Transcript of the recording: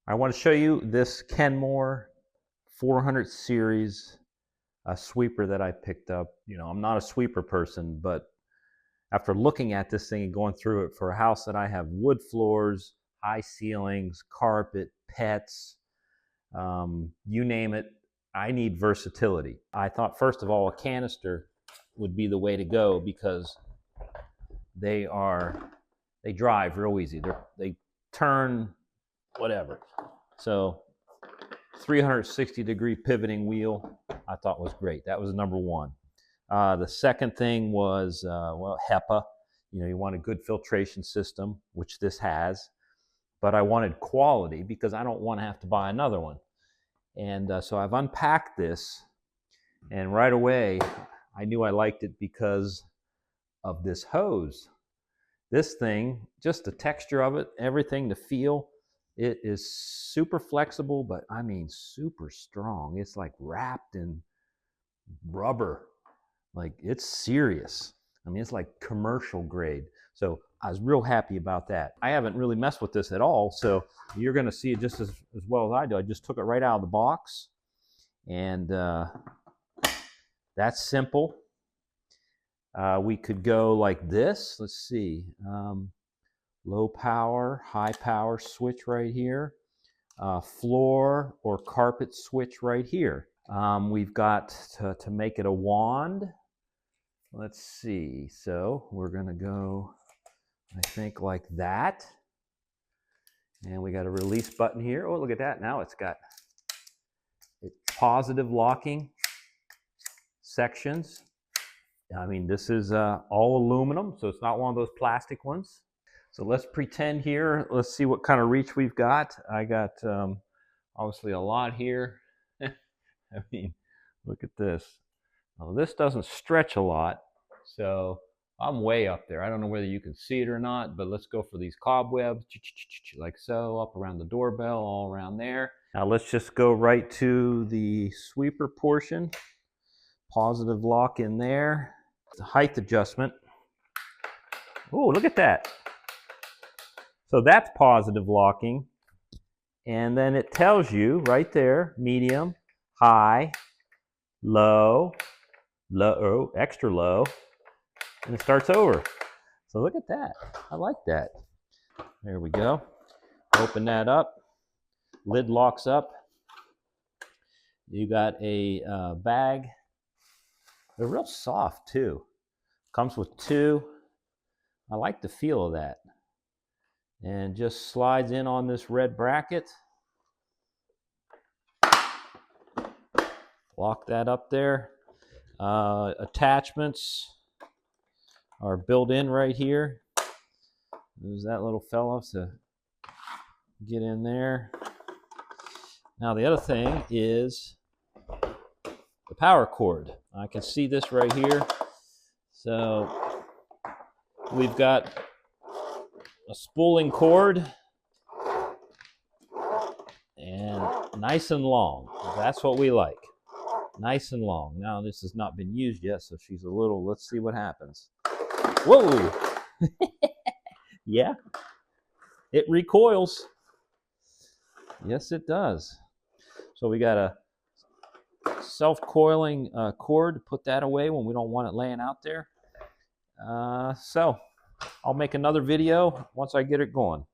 I want to show you this Kenmore 400 series sweeper that I picked up. You know, I'm not a sweeper person, but after looking at this thing and going through it for a house that I have wood floors, high ceilings, carpet, pets, you name it, I need versatility. I thought, first of all, a canister would be the way to go because they drive real easy. They turn whatever. So 360-degree pivoting wheel I thought was great. That was number one. The second thing was, well, HEPA. You know, you want a good filtration system, which this has. But I wanted quality because I don't want to have to buy another one. And so I've unpacked this, and right away I knew I liked it because of this hose. This thing, just the texture of it, everything, the feel, it is super flexible, but I mean super strong. It's like wrapped in rubber. Like, it's serious. I mean, it's like commercial grade. So I was real happy about that. I haven't really messed with this at all, so you're going to see it just as well as I do. I just took it right out of the box, and that's simple. We could go like this. Let's see. Low power, high power switch right here. Floor or carpet switch right here. We've got to make it a wand. Let's see. So we're going to go, I think, like that. And we got a release button here. Oh, look at that. Now it's got positive locking sections. I mean, this is all aluminum, so it's not one of those plastic ones. So let's pretend here. Let's see what kind of reach we've got. I got obviously a lot here. I mean, look at this. Now, this doesn't stretch a lot, so I'm way up there. I don't know whether you can see it or not, but let's go for these cobwebs, like so, up around the doorbell, all around there. Now let's just go right to the sweeper portion. Positive lock in there. The height adjustment. Oh, look at that. So that's positive locking. And then it tells you right there, medium, high, low, low, extra low, and it starts over. So look at that. I like that. There we go. Open that up. Lid locks up. You got a bag. They're real soft too. Comes with two. I like the feel of that. And just slides in on this red bracket. Lock that up there. Attachments are built in right here. There's that little fella to get in there. Now the other thing is the power cord. I can see this right here. So we've got a spooling cord, and nice and long. That's what we like. Nice and long. Now this has not been used yet, so she's a little, let's see what happens. Whoa! Yeah, it recoils. Yes, it does. So we got a self-coiling cord to put that away when we don't want it laying out there. So I'll make another video once I get it going.